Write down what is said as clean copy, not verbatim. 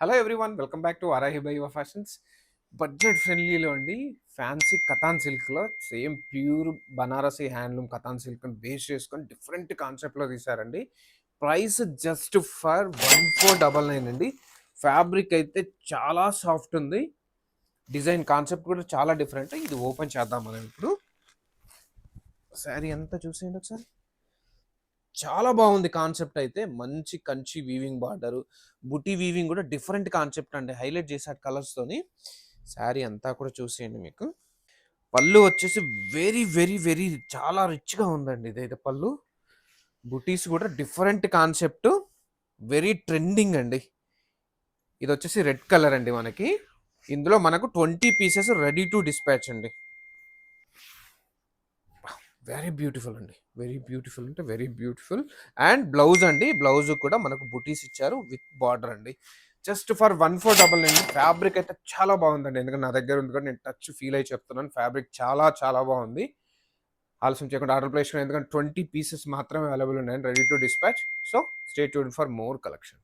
Hello everyone, welcome back to Aarahi by fashions. Budget ఫ్రెండ్లీలో అండి, fancy katan సిల్క్లో same pure Banarasi handloom katan సిల్క్ని బేస్ చేసుకొని డిఫరెంట్ కాన్సెప్ట్లో తీశారండి. ప్రైస్ జస్ట్ ఫర్ 1499 అండి. ఫ్యాబ్రిక్ అయితే చాలా సాఫ్ట్ ఉంది. డిజైన్ కాన్సెప్ట్ కూడా చాలా డిఫరెంట్. ఇది ఓపెన్ చేద్దాం మనం ఇప్పుడు. శారీ అంతా చూసేయండి ఒకసారి. చాలా బాగుంది కాన్సెప్ట్. అయితే మంచి కంచి వీవింగ్ బార్డర్, బుటీ వీవింగ్ కూడా డిఫరెంట్ కాన్సెప్ట్ అండి. హైలైట్ చేశాడు కలర్స్ తోని. శారీ అంతా కూడా చూసేయండి. మీకు పళ్ళు వచ్చేసి వెరీ వెరీ వెరీ చాలా రిచ్ గా ఉందండి. ఇదైతే పళ్ళు, బుటీస్ కూడా డిఫరెంట్ కాన్సెప్ట్, వెరీ ట్రెండింగ్ అండి. ఇది వచ్చేసి రెడ్ కలర్ అండి. మనకి ఇందులో మనకు 20 పీసెస్ రెడీ టు డిస్పాచ్ అండి. వెరీ బ్యూటిఫుల్ అండి. వెరీ బ్యూటిఫుల్ అంటే వెరీ బ్యూటిఫుల్. అండ్ బ్లౌజ్ అండి, బ్లౌజ్ కూడా మనకు బుటీస్ ఇచ్చారు విత్ బార్డర్ అండి. Just for 1499. ఫ్యాబ్రిక్ అయితే చాలా బాగుందండి. ఎందుకంటే నా దగ్గర ఉంది కూడా, నేను టచ్ ఫీల్ అయి చెప్తున్నాను. ఫ్యాబ్రిక్ చాలా చాలా బాగుంది. ఆలస్యం చేయకుండా ఆర్డర్ ప్లేస్, ఎందుకంటే 20 పీసెస్ మాత్రమే అవైలబుల్ ఉన్నాయండి ready to dispatch. So stay tuned for more collections.